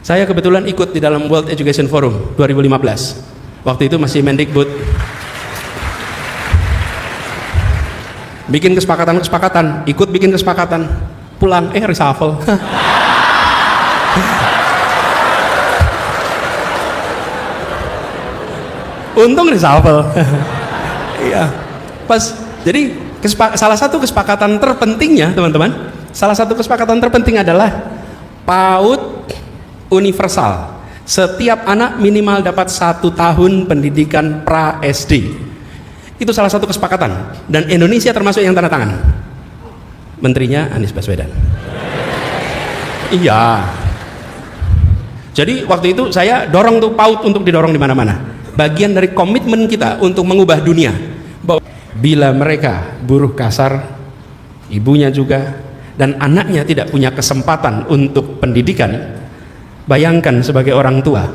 Saya kebetulan ikut di dalam World Education Forum 2015. Waktu itu masih Mendikbud. Bikin kesepakatan, ikut bikin kesepakatan, pulang reshuffle. Untung reshuffle. Iya. Pas jadi salah satu kesepakatan terpentingnya, teman-teman, salah satu kesepakatan terpenting adalah PAUD universal. Setiap anak minimal dapat 1 tahun pendidikan pra SD. Itu salah satu kesepakatan, dan Indonesia termasuk yang tanda tangan. Menterinya Anies Baswedan. Iya. Jadi waktu itu saya dorong tuh PAUD untuk didorong di mana-mana. Bagian dari komitmen kita untuk mengubah dunia. Bahwa bila mereka buruh kasar, ibunya juga, dan anaknya tidak punya kesempatan untuk pendidikan, bayangkan sebagai orang tua,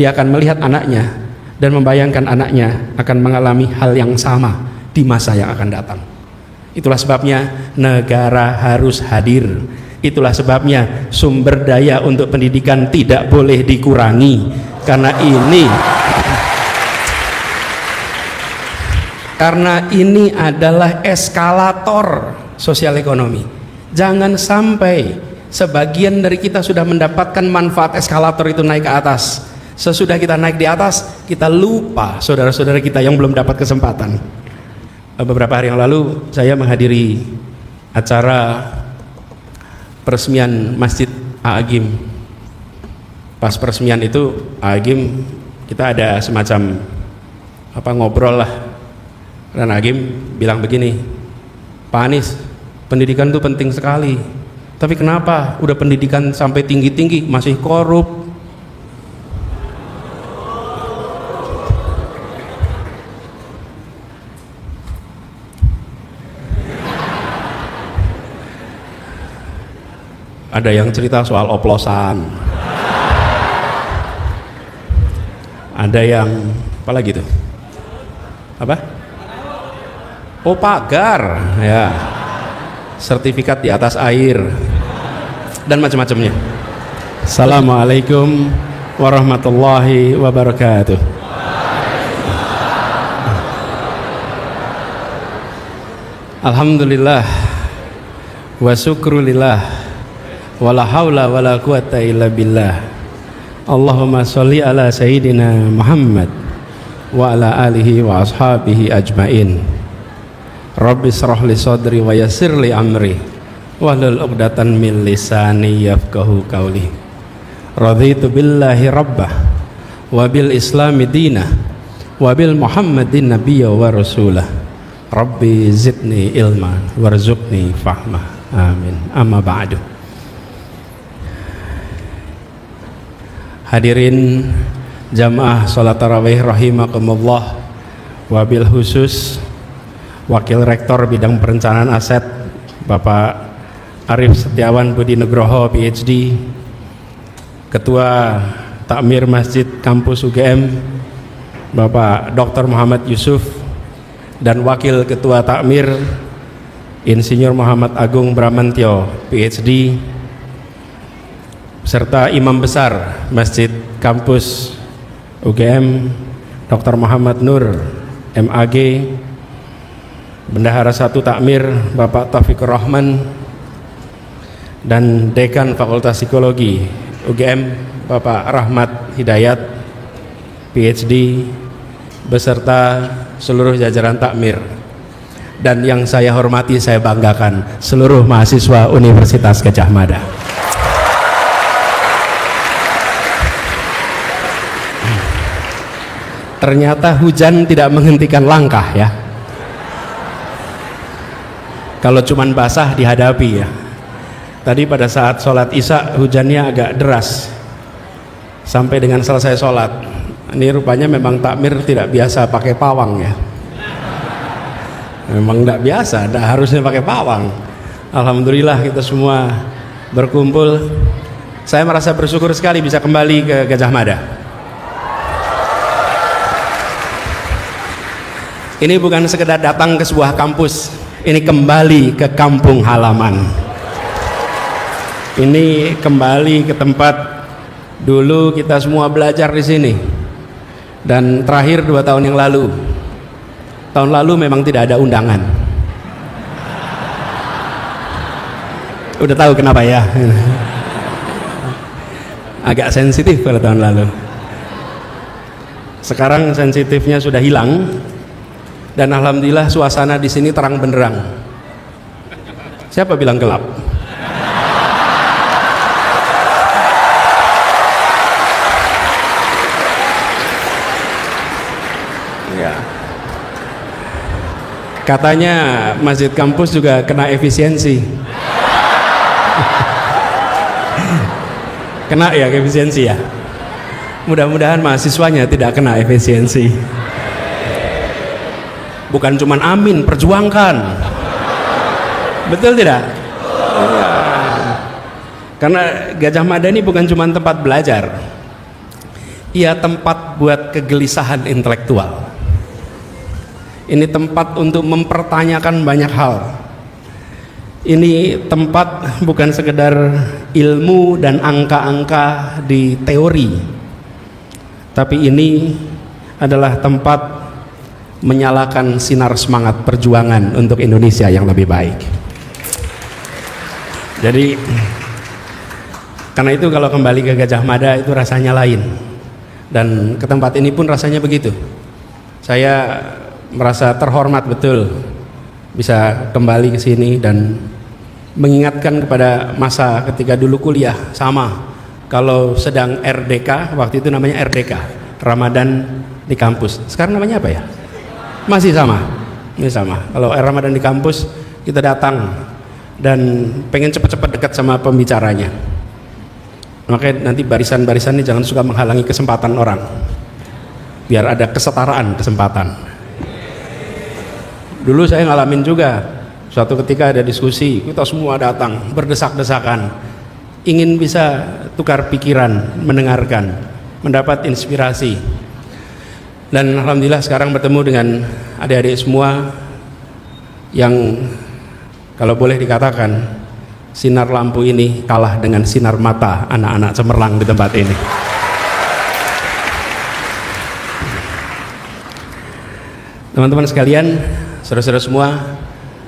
dia akan melihat anaknya dan membayangkan anaknya akan mengalami hal yang sama di masa yang akan datang. Itulah sebabnya negara harus hadir. Itulah sebabnya sumber daya untuk pendidikan tidak boleh dikurangi, karena ini adalah eskalator sosial ekonomi. Jangan sampai sebagian dari kita sudah mendapatkan manfaat eskalator itu naik ke atas. Sesudah kita naik di atas, kita lupa saudara-saudara kita yang belum dapat kesempatan. Beberapa hari yang lalu saya menghadiri acara peresmian Masjid A'agim. Pas peresmian itu A'agim, kita ada semacam ngobrol lah. Dan Agim bilang begini, Pak Anies, pendidikan itu penting sekali, tapi kenapa udah pendidikan sampai tinggi-tinggi masih korup? Ada yang cerita soal oplosan, ada yang apa lagi tuh? Apa? Oh, pagar, ya, sertifikat di atas air, dan macam-macamnya. Assalamualaikum warahmatullahi wabarakatuh. Alhamdulillah wa syukrulillah wa la haula wa la quwata illa billah. Allahumma sholli ala sayyidina Muhammad wa ala alihi wa ashabihi ajmain. Rabbi shrah li sadri wa yassir li amri wahlul 'uqdatam min lisani yafqahu qawli. Raditu billahi rabbah wa bil islami dinah wa bil muhammadin nabiyya wa rasulah. Rabbi zidni ilma warzuqni fahma. Amin. Amma ba'du. Hadirin jamaah salat tarawih rahimakumullah, wabil khusus Wakil Rektor Bidang Perencanaan Aset Bapak Arif Setiawan Budi Nugroho PhD, Ketua Takmir Masjid Kampus UGM Bapak Dr. Muhammad Yusuf, dan Wakil Ketua Takmir Insinyur Muhammad Agung Bramantyo PhD, serta Imam Besar Masjid Kampus UGM Dr. Muhammad Nur MAG, Bendahara 1 Takmir Bapak Taufikur Rahman, dan Dekan Fakultas Psikologi UGM Bapak Rahmat Hidayat PhD, beserta seluruh jajaran takmir, dan yang saya hormati, saya banggakan, seluruh mahasiswa Universitas Gadjah Mada. Ternyata hujan tidak menghentikan langkah, ya. Kalau cuman basah dihadapi, ya. Tadi pada saat sholat isya hujannya agak deras sampai dengan selesai sholat. Ini rupanya memang takmir tidak biasa pakai pawang, ya. Memang tidak biasa, tidak harusnya pakai pawang. Alhamdulillah kita semua berkumpul. Saya merasa bersyukur sekali bisa kembali ke Gadjah Mada. Ini bukan sekedar datang ke sebuah kampus, ini kembali ke kampung halaman. Ini kembali ke tempat Dulu kita semua belajar di sini, dan terakhir 2 tahun yang lalu. Tahun lalu memang tidak ada undangan. Udah tahu kenapa ya? Agak sensitif pada tahun lalu. Sekarang sensitifnya sudah hilang, dan alhamdulillah suasana di sini terang benderang. Siapa bilang gelap? Ya. Katanya masjid kampus juga kena efisiensi. Kena ya efisiensi ya. Mudah-mudahan mahasiswanya tidak kena efisiensi. Bukan cuman amin, perjuangkan. Betul tidak? Ya. Karena Gajah Mada ini bukan cuma tempat belajar, ia tempat buat kegelisahan intelektual. Ini tempat untuk mempertanyakan banyak hal. Ini tempat bukan sekedar ilmu dan angka-angka di teori, tapi ini adalah tempat menyalakan sinar semangat perjuangan untuk Indonesia yang lebih baik. Jadi karena itu kalau kembali ke Gajah Mada itu rasanya lain, dan ke tempat ini pun rasanya begitu. Saya merasa terhormat betul bisa kembali ke sini dan mengingatkan kepada masa ketika dulu kuliah. Sama kalau sedang RDK, waktu itu namanya RDK, Ramadan di kampus. Sekarang namanya apa ya? Masih sama. Ini sama. Kalau Ramadan di kampus kita datang dan pengen cepat-cepat dekat sama pembicaranya. Makanya nanti barisan-barisan ini jangan suka menghalangi kesempatan orang, biar ada kesetaraan kesempatan. Dulu saya ngalamin juga, suatu ketika ada diskusi, kita semua datang berdesak-desakan, ingin bisa tukar pikiran, mendengarkan, mendapat inspirasi. Dan alhamdulillah sekarang bertemu dengan adik-adik semua yang kalau boleh dikatakan sinar lampu ini kalah dengan sinar mata anak-anak cemerlang di tempat ini. Teman-teman sekalian, saudara-saudara semua,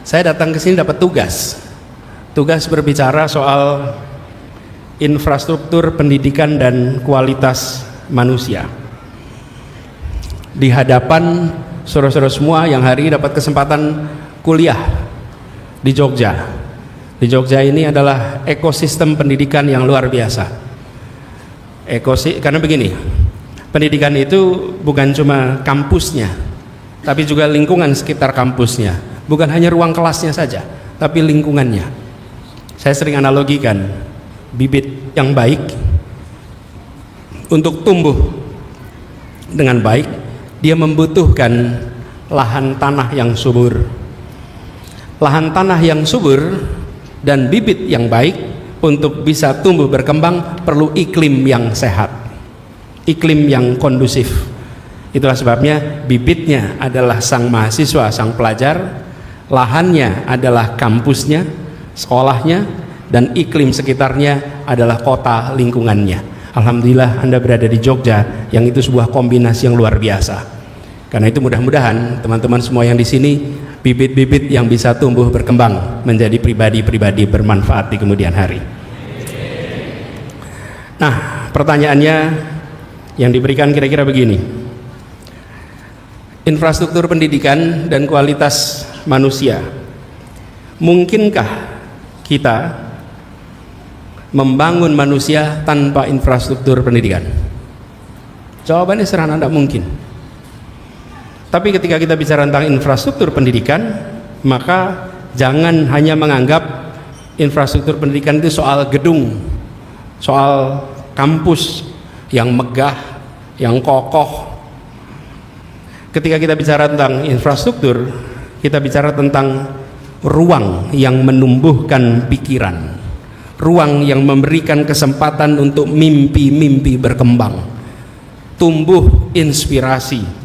saya datang ke sini dapat tugas berbicara soal infrastruktur pendidikan dan kualitas manusia di hadapan saudara-saudara semua yang hari ini dapat kesempatan kuliah di Jogja. Di Jogja ini adalah ekosistem pendidikan yang luar biasa. Karena begini, pendidikan itu bukan cuma kampusnya, tapi juga lingkungan sekitar kampusnya. Bukan hanya ruang kelasnya saja, tapi lingkungannya. Saya sering analogikan, bibit yang baik untuk tumbuh dengan baik, dia membutuhkan lahan tanah yang subur. Lahan tanah yang subur dan bibit yang baik untuk bisa tumbuh berkembang perlu iklim yang sehat, iklim yang kondusif. Itulah sebabnya bibitnya adalah sang mahasiswa, sang pelajar, lahannya adalah kampusnya, sekolahnya, dan iklim sekitarnya adalah kota lingkungannya. Alhamdulillah Anda berada di Jogja, yang itu sebuah kombinasi yang luar biasa. Karena itu mudah-mudahan teman-teman semua yang di sini bibit-bibit yang bisa tumbuh berkembang menjadi pribadi-pribadi bermanfaat di kemudian hari. Nah, pertanyaannya yang diberikan kira-kira begini: infrastruktur pendidikan dan kualitas manusia, mungkinkah kita membangun manusia tanpa infrastruktur pendidikan? Jawabannya sederhana, tidak mungkin. Tapi ketika kita bicara tentang infrastruktur pendidikan, maka jangan hanya menganggap infrastruktur pendidikan itu soal gedung, soal kampus yang megah, yang kokoh. Ketika kita bicara tentang infrastruktur, kita bicara tentang ruang yang menumbuhkan pikiran, ruang yang memberikan kesempatan untuk mimpi-mimpi berkembang, tumbuh inspirasi.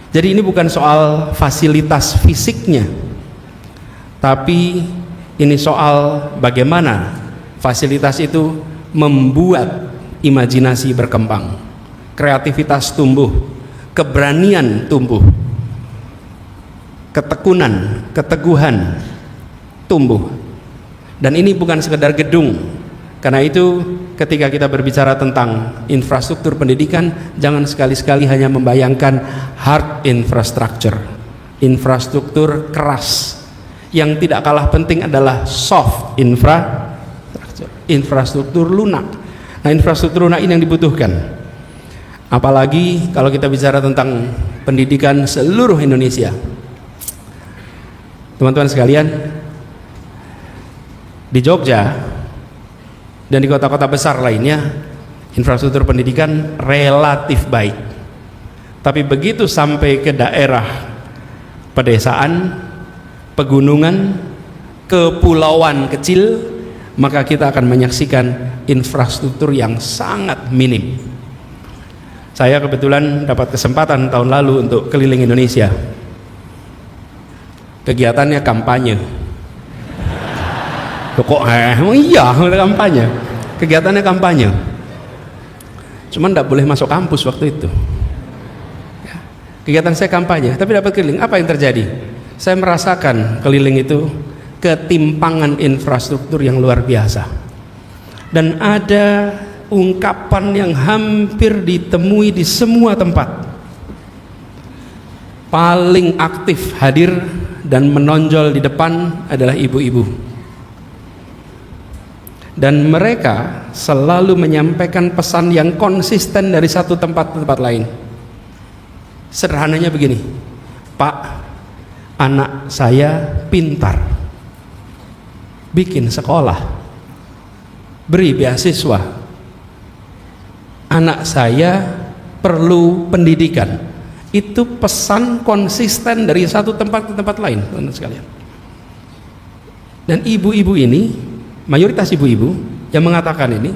Jadi ini bukan soal fasilitas fisiknya, tapi ini soal bagaimana fasilitas itu membuat imajinasi berkembang, kreativitas tumbuh, keberanian tumbuh, ketekunan, keteguhan tumbuh. Dan ini bukan sekedar gedung. Karena itu ketika kita berbicara tentang infrastruktur pendidikan, jangan sekali-sekali hanya membayangkan hard infrastructure, infrastruktur keras. Yang tidak kalah penting adalah soft infrastruktur, infrastruktur lunak. Nah, infrastruktur lunak ini yang dibutuhkan. Apalagi kalau kita bicara tentang pendidikan seluruh Indonesia. Teman-teman sekalian, di Jogja dan di kota-kota besar lainnya, infrastruktur pendidikan relatif baik. Tapi begitu sampai ke daerah pedesaan, pegunungan, kepulauan kecil, maka kita akan menyaksikan infrastruktur yang sangat minim. Saya kebetulan dapat kesempatan tahun lalu untuk keliling Indonesia. Kegiatannya kampanye. Kok iya kampanye, kegiatannya kampanye, cuman tidak boleh masuk kampus waktu itu. Kegiatan saya kampanye, tapi dapat keliling. Apa yang terjadi? Saya merasakan keliling itu ketimpangan infrastruktur yang luar biasa, dan ada ungkapan yang hampir ditemui di semua tempat. Paling aktif hadir dan menonjol di depan adalah ibu-ibu. Dan mereka selalu menyampaikan pesan yang konsisten dari satu tempat ke tempat lain. Sederhananya begini, Pak, anak saya pintar, bikin sekolah, beri beasiswa. Anak saya perlu pendidikan. Itu pesan konsisten dari satu tempat ke tempat lain, teman-teman sekalian. Dan ibu-ibu ini, mayoritas ibu-ibu yang mengatakan ini,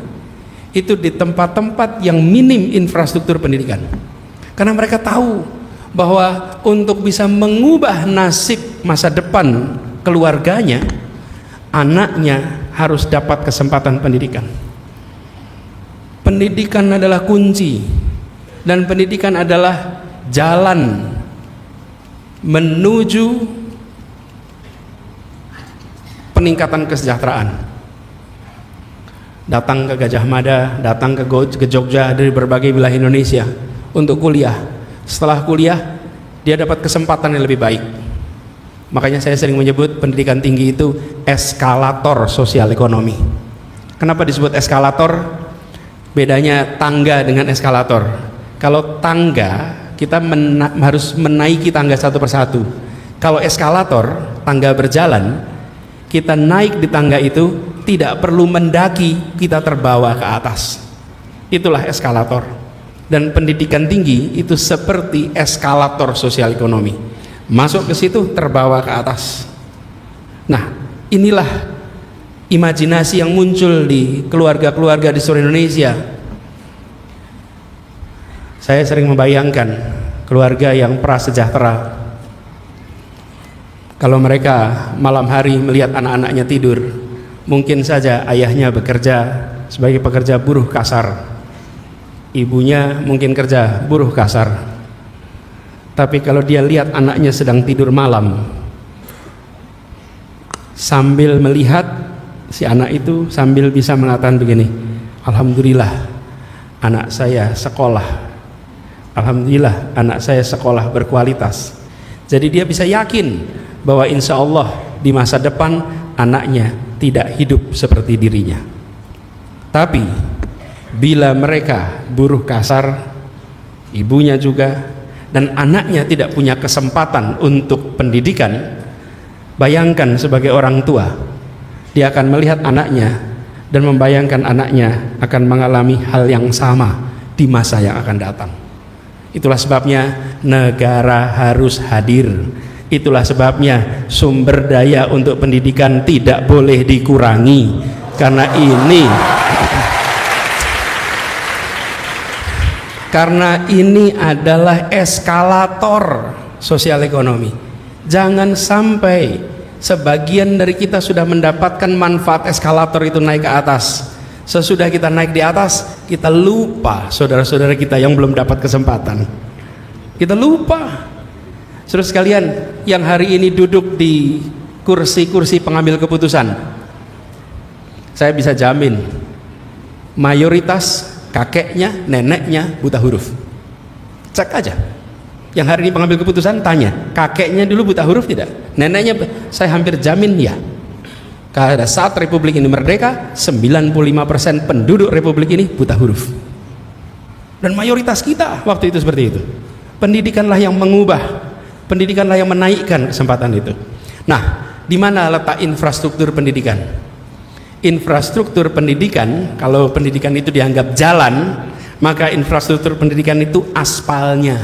itu di tempat-tempat yang minim infrastruktur pendidikan. Karena mereka tahu bahwa untuk bisa mengubah nasib masa depan keluarganya, anaknya harus dapat kesempatan pendidikan. Pendidikan adalah kunci, dan pendidikan adalah jalan menuju peningkatan kesejahteraan. Datang ke Gajah Mada, datang ke Jogja dari berbagai wilayah Indonesia untuk kuliah. Setelah kuliah, dia dapat kesempatan yang lebih baik. Makanya saya sering menyebut pendidikan tinggi itu eskalator sosial ekonomi. Kenapa disebut eskalator? Bedanya tangga dengan eskalator. Kalau tangga, kita harus menaiki tangga satu persatu. Kalau eskalator, tangga berjalan, kita naik di tangga itu tidak perlu mendaki, kita terbawa ke atas. Itulah eskalator. Dan pendidikan tinggi itu seperti eskalator sosial ekonomi. Masuk ke situ, terbawa ke atas. Nah, inilah imajinasi yang muncul di keluarga-keluarga di seluruh Indonesia. Saya sering membayangkan keluarga yang prasejahtera. Kalau mereka malam hari melihat anak-anaknya tidur, mungkin saja ayahnya bekerja sebagai pekerja buruh kasar, ibunya mungkin kerja buruh kasar. Tapi kalau dia lihat anaknya sedang tidur malam, sambil melihat si anak itu sambil bisa mengatakan begini, alhamdulillah anak saya sekolah, alhamdulillah anak saya sekolah berkualitas. Jadi dia bisa yakin bahwa insya Allah di masa depan anaknya tidak hidup seperti dirinya. Tapi bila mereka buruh kasar, ibunya juga, dan anaknya tidak punya kesempatan untuk pendidikan, bayangkan sebagai orang tua, dia akan melihat anaknya dan membayangkan anaknya akan mengalami hal yang sama di masa yang akan datang. Itulah sebabnya negara harus hadir. Itulah sebabnya sumber daya untuk pendidikan tidak boleh dikurangi. Karena ini adalah eskalator sosial ekonomi. Jangan sampai sebagian dari kita sudah mendapatkan manfaat eskalator itu naik ke atas, Sesudah kita naik di atas, kita lupa saudara-saudara kita yang belum dapat kesempatan. Kita lupa. Saudara sekalian, yang hari ini duduk di kursi-kursi pengambil keputusan, saya bisa jamin mayoritas kakeknya, neneknya buta huruf. Cek aja. Yang hari ini pengambil keputusan, tanya, kakeknya dulu buta huruf tidak? Neneknya, saya hampir jamin ya. Karena saat Republik ini merdeka, 95% penduduk Republik ini buta huruf. Dan mayoritas kita waktu itu seperti itu. Pendidikanlah yang mengubah, pendidikanlah yang menaikkan kesempatan itu. Nah, di mana letak infrastruktur pendidikan? Infrastruktur pendidikan, kalau pendidikan itu dianggap jalan, maka infrastruktur pendidikan itu aspalnya,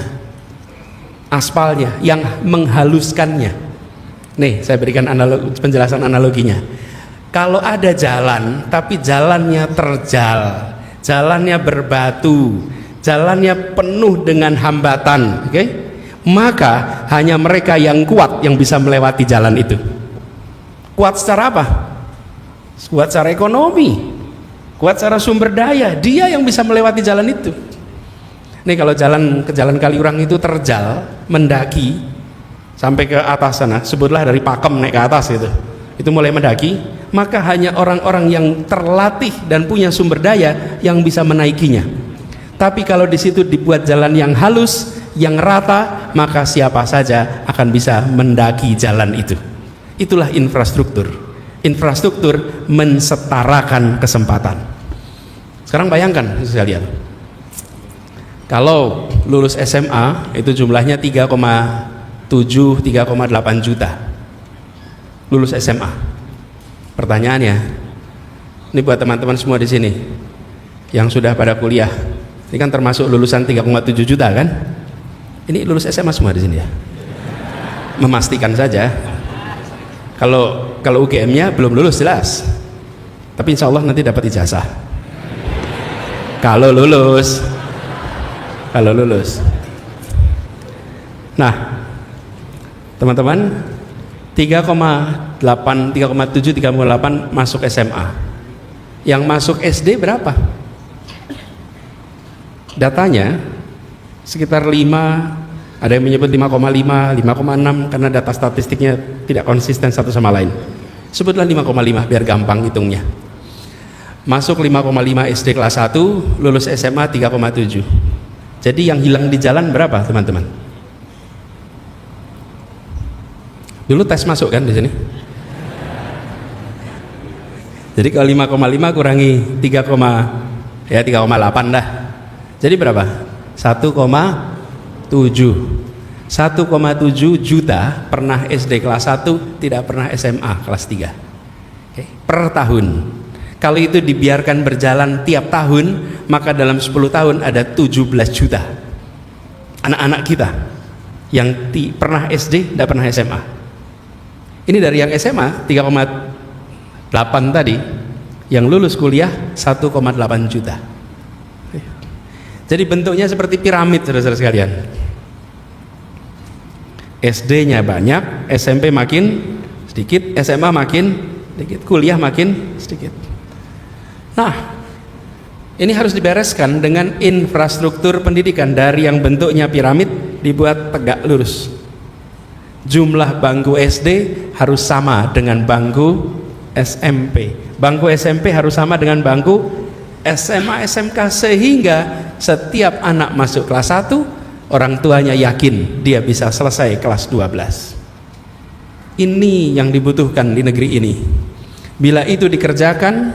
yang menghaluskannya. Nih, saya berikan penjelasan analoginya. Kalau ada jalan, tapi jalannya terjal, jalannya berbatu, jalannya penuh dengan hambatan, oke? Maka hanya mereka yang kuat yang bisa melewati jalan itu. Kuat secara apa? Kuat secara ekonomi, kuat secara sumber daya. Dia yang bisa melewati jalan itu. Nih, kalau ke jalan Kaliurang itu terjal, mendaki sampai ke atas sana, sebutlah dari Pakem naik ke atas itu mulai mendaki, maka hanya orang-orang yang terlatih dan punya sumber daya yang bisa menaikinya. Tapi kalau di situ dibuat jalan yang halus, yang rata, maka siapa saja akan bisa mendaki jalan itu. Itulah infrastruktur. Infrastruktur mensetarakan kesempatan. Sekarang bayangkan sekalian, kalau lulus SMA itu jumlahnya 3,7, 3,8 juta lulus SMA. Pertanyaannya, ini buat teman-teman semua di sini yang sudah pada kuliah, ini kan termasuk lulusan 3,7 juta kan? Ini lulus SMA semua di sini ya? Memastikan saja. Kalau UGM-nya belum lulus jelas, tapi insya Allah nanti dapat ijazah. Kalau lulus. Nah, teman-teman, 3,8, 3,7, 3,8 masuk SMA. Yang masuk SD berapa? Datanya sekitar 5, ada yang menyebut 5,5, 5,6 karena data statistiknya tidak konsisten satu sama lain. Sebutlah 5,5 biar gampang hitungnya. Masuk 5,5 SD kelas 1, lulus SMA 3,7. Jadi yang hilang di jalan berapa, teman-teman? Dulu tes masuk kan di sini. Jadi kalau 5,5 kurangi 3,8 dah. Jadi berapa? 1,7. 1,7 juta pernah SD kelas 1, tidak pernah SMA kelas 3. Oke, per tahun. Kalau itu dibiarkan berjalan tiap tahun, maka dalam 10 tahun ada 17 juta anak-anak kita yang pernah SD, tidak pernah SMA. Ini dari yang SMA 3,8 tadi, yang lulus kuliah 1,8 juta. Jadi bentuknya seperti piramid, saudara-saudara sekalian. SD-nya banyak, SMP makin sedikit, SMA makin sedikit, kuliah makin sedikit. Nah, ini harus dibereskan dengan infrastruktur pendidikan. Dari yang bentuknya piramid dibuat tegak lurus. Jumlah bangku SD harus sama dengan bangku SMP. Bangku SMP harus sama dengan bangku SMA, SMK, sehingga setiap anak masuk kelas 1, orang tuanya yakin dia bisa selesai kelas 12. Ini yang dibutuhkan di negeri ini. Bila itu dikerjakan,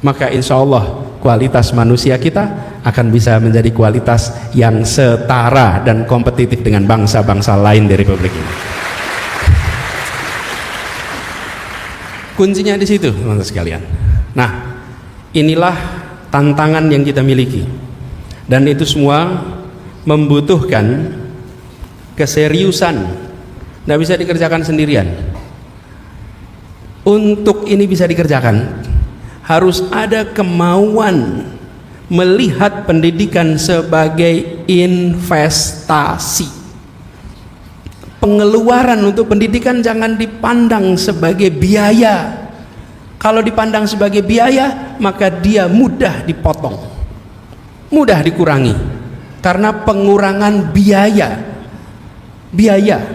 maka insya Allah kualitas manusia kita akan bisa menjadi kualitas yang setara dan kompetitif dengan bangsa-bangsa lain di Republik ini. Kuncinya di situ, teman-teman sekalian. Nah, inilah tantangan yang kita miliki, dan itu semua membutuhkan keseriusan. Tidak bisa dikerjakan sendirian. Untuk ini bisa dikerjakan, harus ada kemauan melihat pendidikan sebagai investasi. Pengeluaran untuk pendidikan jangan dipandang sebagai biaya. Kalau dipandang sebagai biaya, maka dia mudah dipotong, mudah dikurangi, karena pengurangan biaya.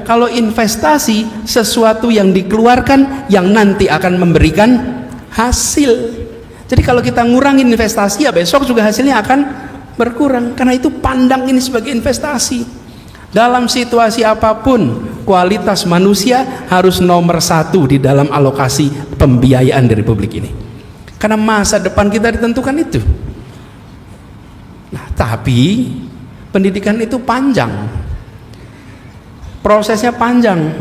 Kalau investasi, sesuatu yang dikeluarkan yang nanti akan memberikan hasil. Jadi kalau kita ngurangin investasi, ya besok juga hasilnya akan berkurang. Karena itu pandang ini sebagai investasi. Dalam situasi apapun, kualitas manusia harus nomor satu di dalam alokasi pembiayaan di Republik ini. Karena masa depan kita ditentukan itu. Nah, tapi pendidikan itu panjang. Prosesnya panjang.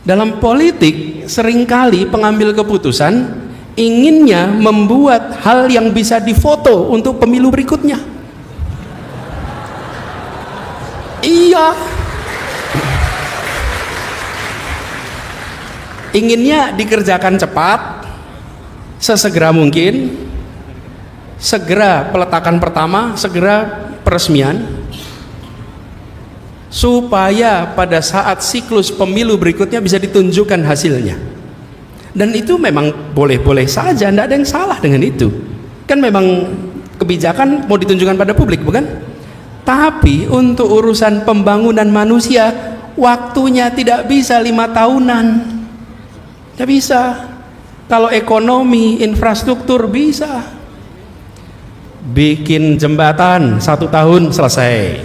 Dalam politik, seringkali pengambil keputusan inginnya membuat hal yang bisa difoto untuk pemilu berikutnya. Iya, inginnya dikerjakan cepat, sesegera mungkin, segera peletakan pertama, segera peresmian, supaya pada saat siklus pemilu berikutnya bisa ditunjukkan hasilnya. Dan itu memang boleh-boleh saja, tidak ada yang salah dengan itu. Kan memang kebijakan mau ditunjukkan pada publik, bukan? Tapi untuk urusan pembangunan manusia, waktunya tidak bisa 5 tahunan. Tidak bisa. Kalau ekonomi, infrastruktur bisa. Bikin jembatan 1 tahun selesai.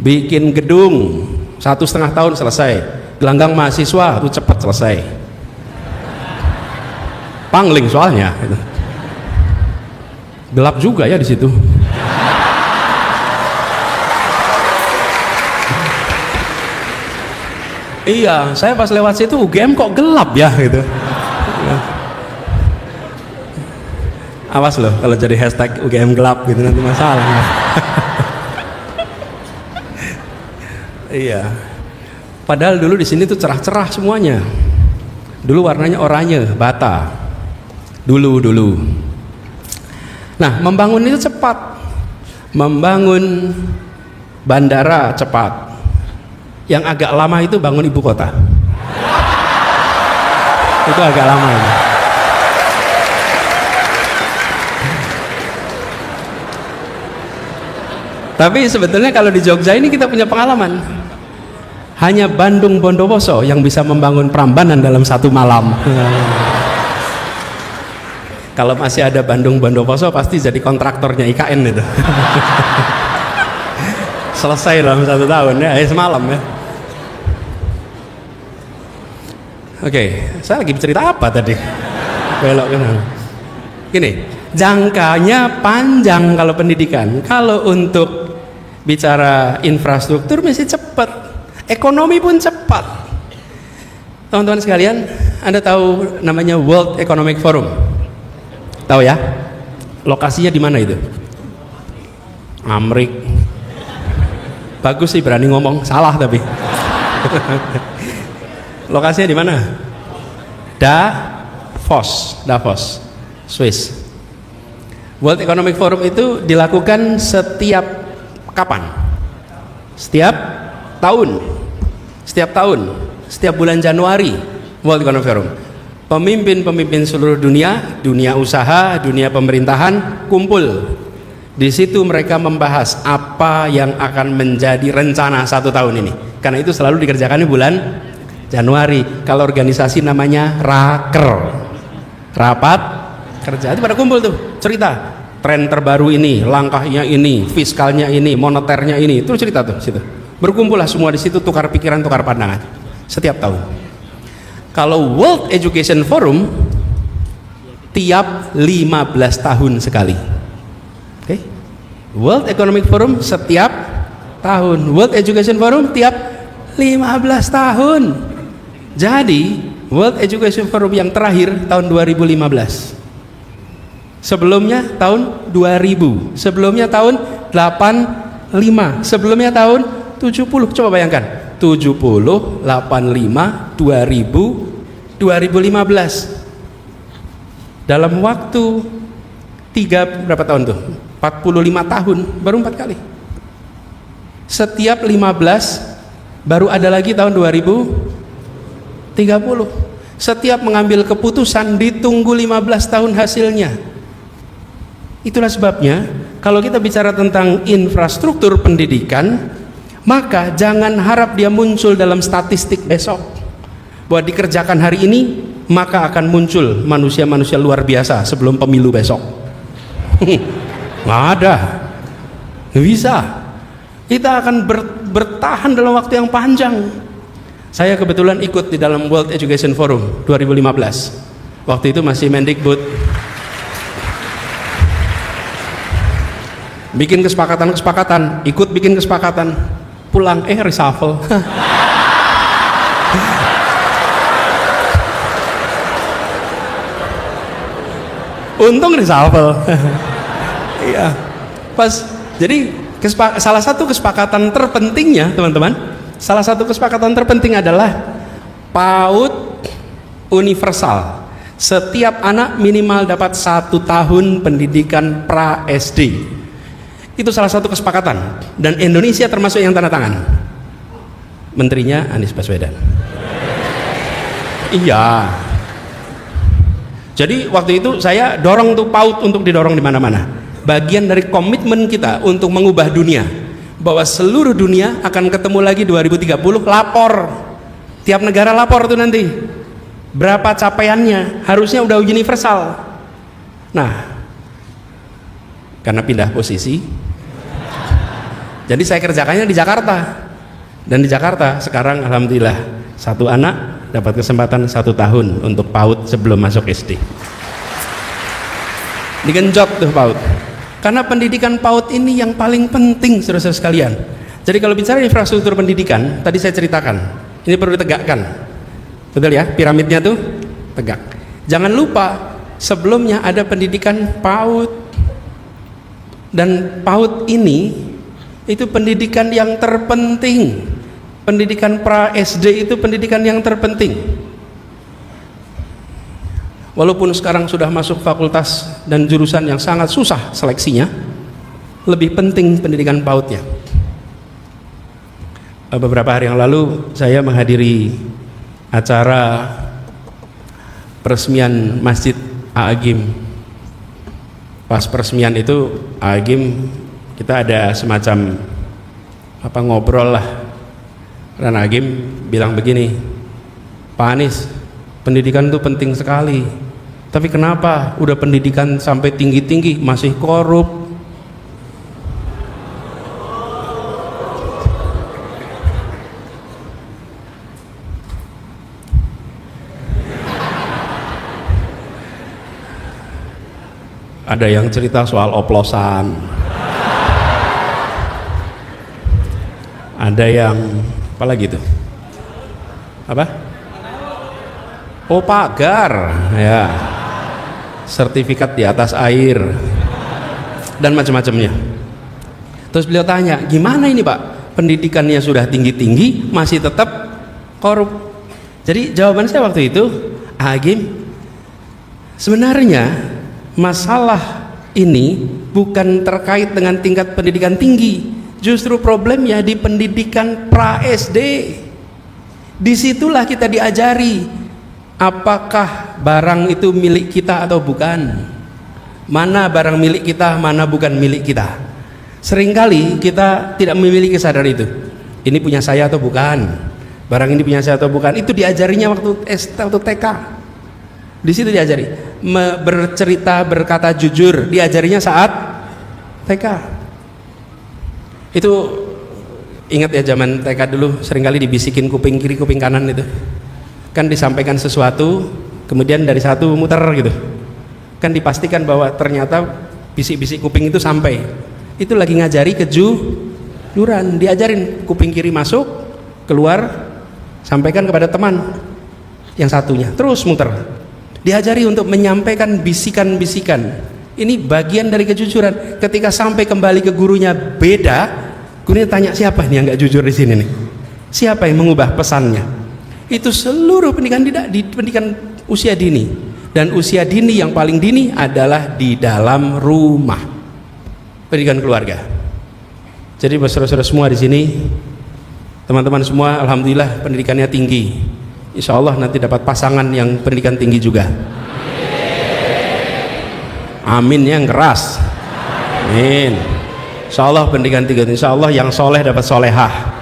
Bikin gedung 1,5 tahun selesai. Gelanggang mahasiswa itu cepat selesai. Pangling soalnya. Gelap juga ya di situ. Iya, saya pas lewat situ UGM kok gelap ya gitu. Awas loh kalau jadi hashtag UGM gelap gitu, nanti masalah. Iya. Padahal dulu di sini tuh cerah-cerah semuanya. Dulu warnanya oranye, bata. Dulu. Nah, membangun itu cepat. Membangun bandara cepat. Yang agak lama itu bangun ibu kota. Itu agak lama itu. Tapi sebetulnya kalau di Jogja ini kita punya pengalaman. Hanya Bandung Bondowoso yang bisa membangun Prambanan dalam 1 malam. Kalau masih ada Bandung Bondowoso pasti jadi kontraktornya IKN itu. Selesai dalam 1 tahun ya, semalam ya. Oke, saya lagi bercerita apa tadi? Belok ke sana. Gini, jangkanya panjang kalau pendidikan. Kalau untuk bicara infrastruktur mesti cepat. Ekonomi pun cepat. Teman-teman sekalian, Anda tahu namanya World Economic Forum? Tahu ya? Lokasinya di mana itu? Amrik. Bagus sih berani ngomong, salah tapi. Lokasinya di mana? Davos, Swiss. World Economic Forum itu dilakukan setiap kapan? Setiap tahun. Setiap bulan Januari World Economic Forum. Pemimpin-pemimpin seluruh dunia, dunia usaha, dunia pemerintahan kumpul. Di situ mereka membahas apa yang akan menjadi rencana 1 tahun ini. Karena itu selalu dikerjakan di bulan Januari. Kalau organisasi namanya raker, rapat kerja. Itu pada kumpul tuh, cerita tren terbaru ini, langkahnya ini, fiskalnya ini, moneternya ini. Itu cerita tuh situ. Berkumpullah semua di situ, tukar pikiran, tukar pandangan setiap tahun. Kalau World Education Forum tiap 15 tahun sekali. Oke. World Economic Forum setiap tahun. World Education Forum tiap 15 tahun. Jadi World Education Forum yang terakhir tahun 2015. Sebelumnya tahun 2000. Sebelumnya tahun 85. Sebelumnya tahun 70. Coba bayangkan. 70, 85, 2000, 2015. Dalam waktu berapa tahun tuh? 45 tahun, baru 4 kali. Setiap 15 baru ada lagi tahun 2030. Setiap mengambil keputusan ditunggu 15 tahun hasilnya. Itulah sebabnya kalau kita bicara tentang infrastruktur pendidikan, maka jangan harap dia muncul dalam statistik besok bahwa dikerjakan hari ini maka akan muncul manusia-manusia luar biasa sebelum pemilu besok. Nggak ada, nggak bisa. Kita akan bertahan dalam waktu yang panjang. Saya kebetulan ikut di dalam World Education Forum 2015. Waktu itu masih Mendikbud. Bikin kesepakatan, ikut bikin kesepakatan, pulang reshuffle. Untung reshuffle. Iya. Pas jadi salah satu kesepakatan terpentingnya, teman-teman, salah satu kesepakatan terpenting adalah PAUD universal. Setiap anak minimal dapat 1 tahun pendidikan pra SD. Itu salah satu kesepakatan, dan Indonesia termasuk yang tanda tangan. Menterinya Anies Baswedan. Iya. Jadi waktu itu saya dorong tuh PAUD untuk didorong di mana-mana. Bagian dari komitmen kita untuk mengubah dunia, bahwa seluruh dunia akan ketemu lagi 2030 lapor. Tiap negara lapor tuh nanti. Berapa capaiannya? Harusnya udah universal. Nah, karena pindah posisi, jadi saya kerjakannya di Jakarta. Dan di Jakarta sekarang alhamdulillah 1 anak dapat kesempatan 1 tahun untuk PAUD sebelum masuk SD. Digenjot tuh PAUD. Karena pendidikan PAUD ini yang paling penting, saudara-saudara sekalian. Jadi kalau bicara infrastruktur pendidikan, tadi saya ceritakan, ini perlu ditegakkan. Betul ya, piramidnya tuh tegak. Jangan lupa sebelumnya ada pendidikan PAUD. Dan PAUD ini itu pendidikan yang terpenting. Pendidikan pra SD itu pendidikan yang terpenting. Walaupun sekarang sudah masuk fakultas dan jurusan yang sangat susah seleksinya, lebih penting pendidikan PAUD-nya. Beberapa hari yang lalu saya menghadiri acara peresmian Masjid A'agim. Pas peresmian itu A'agim, kita ada semacam ngobrol lah. Dan A'agim bilang begini, Pak Anies, pendidikan itu penting sekali, tapi kenapa udah pendidikan sampai tinggi-tinggi masih korup? Ada yang cerita soal oplosan, ada yang apa lagi tuh? Apa? Oh, pagar, ya, sertifikat di atas air, dan macam-macamnya. Terus beliau tanya, gimana ini Pak? Pendidikannya sudah tinggi-tinggi, masih tetap korup. Jadi jawaban saya waktu itu, Agim, sebenarnya masalah ini bukan terkait dengan tingkat pendidikan tinggi. Justru problemnya di pendidikan pra SD. Disitulah kita diajari apakah barang itu milik kita atau bukan, mana barang milik kita, mana bukan milik kita. Seringkali kita tidak memiliki kesadaran itu. Ini punya saya atau bukan, barang ini punya saya atau bukan. Itu diajarinya waktu TK. Di situ diajari bercerita, berkata jujur, diajarinya saat TK. Itu ingat ya, zaman TK dulu seringkali dibisikin kuping kiri kuping kanan itu. Kan disampaikan sesuatu, kemudian dari satu muter gitu. Kan dipastikan bahwa ternyata bisik-bisik kuping itu sampai. Itu lagi ngajari kejujuran, diajarin kuping kiri masuk, keluar, sampaikan kepada teman yang satunya, terus muter. Diajari untuk menyampaikan bisikan-bisikan. Ini bagian dari kejujuran. Ketika sampai kembali ke gurunya beda, gurunya tanya, siapa ini yang nggak jujur di sini nih? Siapa yang mengubah pesannya? Itu seluruh pendidikan di pendidikan usia dini. Dan usia dini yang paling dini adalah di dalam rumah, pendidikan keluarga. Jadi saudara-saudara semua di sini, teman-teman semua, alhamdulillah pendidikannya tinggi. insya Allah nanti dapat pasangan yang pendidikan tinggi juga. Amin yang keras. Amin. Insya Allah pendidikan tinggi, insya Allah yang soleh dapat solehah.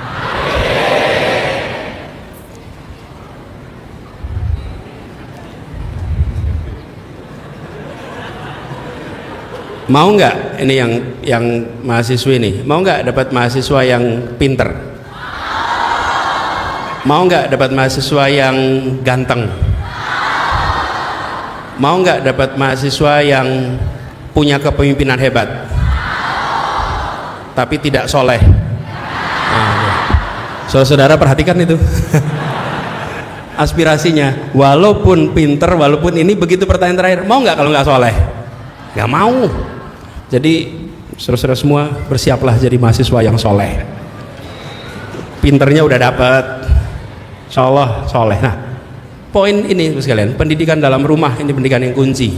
Mau nggak ini yang mahasiswa ini? Mau nggak dapat mahasiswa yang pinter? Mau nggak dapat mahasiswa yang ganteng? Mau nggak dapat mahasiswa yang punya kepemimpinan hebat tapi tidak soleh? Nah, saudara-saudara perhatikan itu. Aspirasinya, walaupun pinter, walaupun ini, begitu pertanyaan terakhir, mau nggak kalau nggak soleh? Nggak mau. Jadi saudara-saudara semua bersiaplah jadi mahasiswa yang soleh. Pinternya udah dapat, insya Allah soleh. Nah, poin ini sekalian, pendidikan dalam rumah ini pendidikan yang kunci.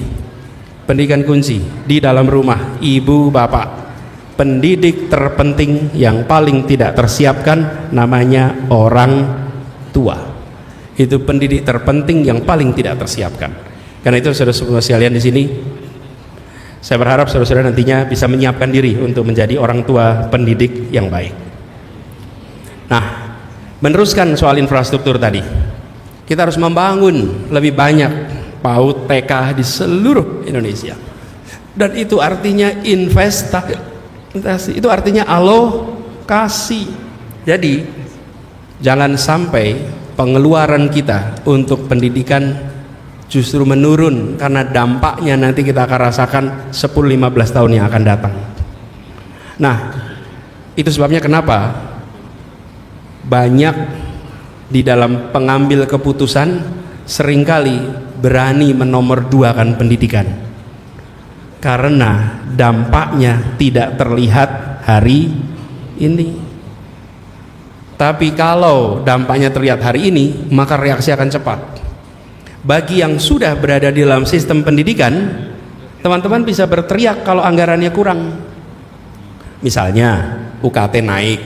Pendidikan kunci di dalam rumah, ibu bapak, pendidik terpenting yang paling tidak tersiapkan namanya orang tua. Itu pendidik terpenting yang paling tidak tersiapkan. Karena itu saudara-saudara sekalian di sini, saya berharap saudara-saudara nantinya bisa menyiapkan diri untuk menjadi orang tua pendidik yang baik. Nah, meneruskan soal infrastruktur tadi, kita harus membangun lebih banyak PAUD TK di seluruh Indonesia. Dan itu artinya investasi, itu artinya alokasi. Jadi jangan sampai pengeluaran kita untuk pendidikan justru menurun, karena dampaknya nanti kita akan rasakan 10-15 tahun yang akan datang. Nah, itu sebabnya kenapa banyak di dalam pengambil keputusan seringkali berani menomorduakan pendidikan, karena dampaknya tidak terlihat hari ini. Tapi kalau dampaknya terlihat hari ini, maka reaksi akan cepat. Bagi yang sudah berada di dalam sistem pendidikan, teman-teman bisa berteriak kalau anggarannya kurang. Misalnya UKT naik,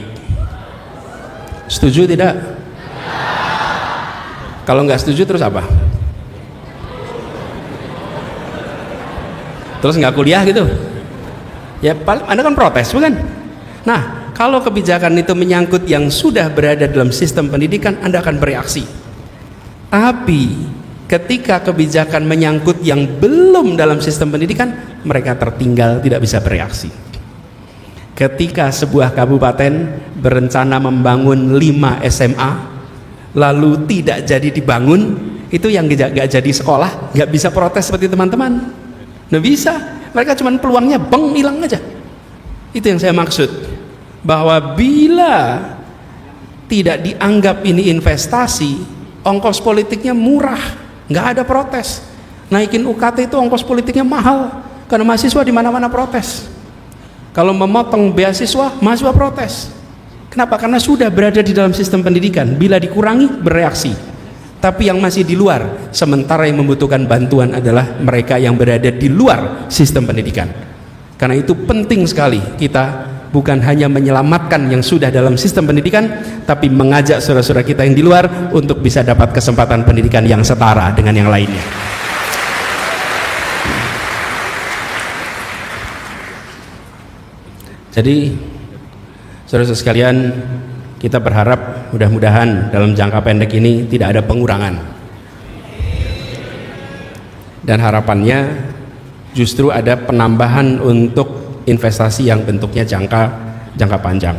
setuju tidak? Kalau nggak setuju terus apa? Terus nggak kuliah gitu? Ya Anda kan protes, bukan? Nah, kalau kebijakan itu menyangkut yang sudah berada dalam sistem pendidikan, Anda akan bereaksi. Tapi ketika kebijakan menyangkut yang belum dalam sistem pendidikan, mereka tertinggal, tidak bisa bereaksi. Ketika sebuah kabupaten berencana membangun 5 SMA lalu tidak jadi dibangun, itu yang gak jadi sekolah gak bisa protes seperti teman-teman. Nggak bisa, mereka cuma peluangnya hilang aja. Itu yang saya maksud, bahwa bila tidak dianggap ini investasi, ongkos politiknya murah, nggak ada protes. Naikin UKT itu ongkos politiknya mahal, karena mahasiswa di mana-mana protes. Kalau memotong beasiswa, mahasiswa protes. Kenapa? Karena sudah berada di dalam sistem pendidikan. Bila dikurangi, bereaksi. Tapi yang masih di luar, sementara yang membutuhkan bantuan adalah mereka yang berada di luar sistem pendidikan. Karena itu penting sekali kita bukan hanya menyelamatkan yang sudah dalam sistem pendidikan, tapi mengajak saudara-saudara kita yang di luar untuk bisa dapat kesempatan pendidikan yang setara dengan yang lainnya. Jadi saudara-saudara sekalian, kita berharap mudah-mudahan dalam jangka pendek ini tidak ada pengurangan, dan harapannya justru ada penambahan untuk investasi yang bentuknya jangka panjang.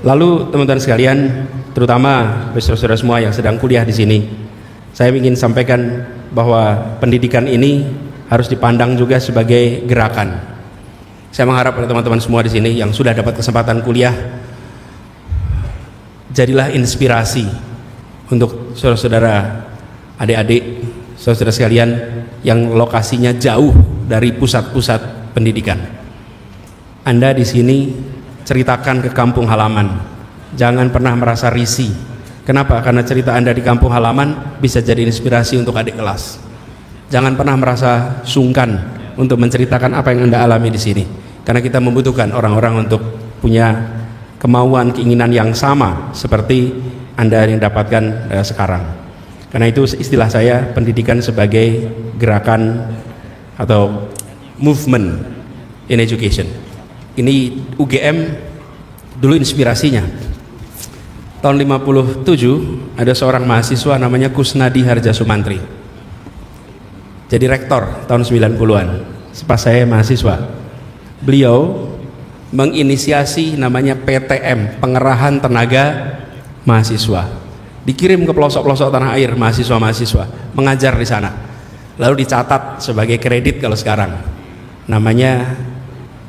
Lalu teman-teman sekalian, terutama saudara-saudara semua yang sedang kuliah di sini, saya ingin sampaikan bahwa pendidikan ini harus dipandang juga sebagai gerakan. Saya mengharap pada teman-teman semua di sini yang sudah dapat kesempatan kuliah, jadilah inspirasi untuk saudara-saudara, adik-adik, saudara-saudara sekalian yang lokasinya jauh dari pusat-pusat pendidikan. Anda di sini ceritakan ke kampung halaman, jangan pernah merasa risih. Kenapa? Karena cerita Anda di kampung halaman bisa jadi inspirasi untuk adik kelas. Jangan pernah merasa sungkan untuk menceritakan apa yang Anda alami di sini, karena kita membutuhkan orang-orang untuk punya kemauan, keinginan yang sama seperti Anda yang dapatkan sekarang. Karena itu istilah saya pendidikan sebagai gerakan atau movement in education. Ini UGM dulu inspirasinya. Tahun 57 ada seorang mahasiswa namanya Kusnadi Harja Sumantri. Jadi rektor tahun 90-an. Pas saya mahasiswa. Beliau menginisiasi namanya PTM, Pengerahan Tenaga Mahasiswa. Dikirim ke pelosok-pelosok tanah air mahasiswa-mahasiswa mengajar di sana. Lalu dicatat sebagai kredit kalau sekarang. Namanya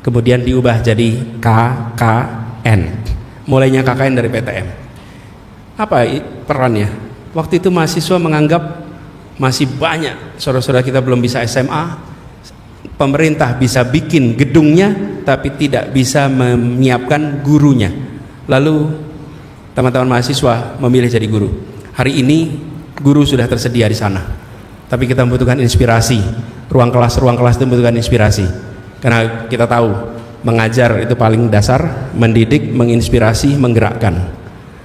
kemudian diubah jadi KKN. Mulainya KKN dari PTM. Apa perannya? Waktu itu mahasiswa menganggap masih banyak saudara-saudara kita belum bisa SMA. Pemerintah bisa bikin gedungnya tapi tidak bisa menyiapkan gurunya. Lalu teman-teman mahasiswa memilih jadi guru. Hari ini guru sudah tersedia di sana. Tapi kita membutuhkan inspirasi. Ruang kelas itu membutuhkan inspirasi. Karena kita tahu mengajar itu paling dasar, mendidik, menginspirasi, menggerakkan.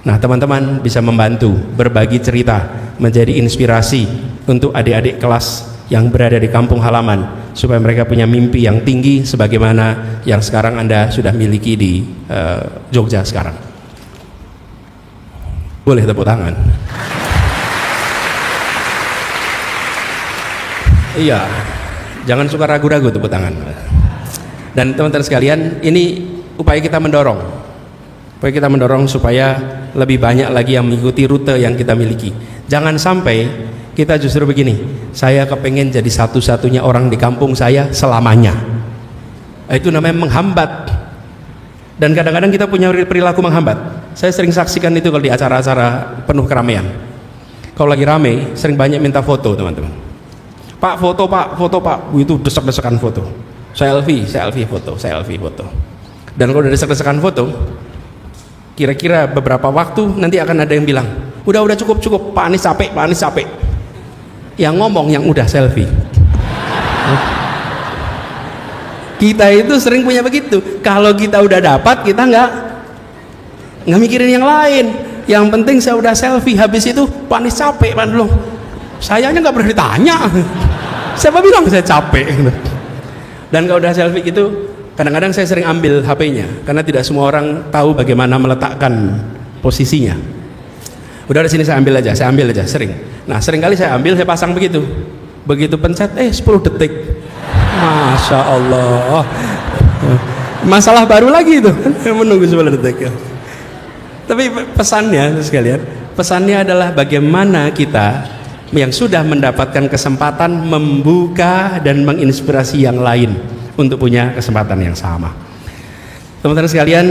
Nah, teman-teman bisa membantu berbagi cerita, menjadi inspirasi untuk adik-adik kelas yang berada di kampung halaman supaya mereka punya mimpi yang tinggi sebagaimana yang sekarang Anda sudah miliki di Jogja sekarang. Boleh tepuk tangan. Iya, jangan suka ragu-ragu tepuk tangan. Dan teman-teman sekalian, ini upaya kita mendorong supaya lebih banyak lagi yang mengikuti rute yang kita miliki. Jangan sampai kita justru begini, saya kepengen jadi satu-satunya orang di kampung saya selamanya. Itu namanya menghambat. Dan kadang-kadang kita punya perilaku menghambat. Saya sering saksikan itu kalau di acara-acara penuh keramaian. Kalau lagi rame, sering banyak minta foto, teman-teman. Pak, foto pak. Itu desak-desakan foto. Selfie foto. Dan kalau udah desak-desakan foto, kira-kira beberapa waktu nanti akan ada yang bilang, udah cukup, Pak Anies capek. Yang ngomong yang udah selfie. Kita itu sering punya begitu. Kalau kita udah dapat, kita nggak mikirin yang lain. Yang penting saya udah selfie. Habis itu Pak Anies capek, Pak belum. Sayanya nggak pernah ditanya. Siapa bilang saya capek? Dan kalau udah selfie gitu, kadang-kadang saya sering ambil HP-nya karena tidak semua orang tahu bagaimana meletakkan posisinya. Udah di sini saya ambil aja sering. Nah, seringkali saya ambil, saya pasang begitu pencet 10 detik. Masya Allah, masalah baru lagi itu menunggu 10 detik. Tapi pesannya adalah bagaimana kita yang sudah mendapatkan kesempatan membuka dan menginspirasi yang lain untuk punya kesempatan yang sama. Teman-teman sekalian,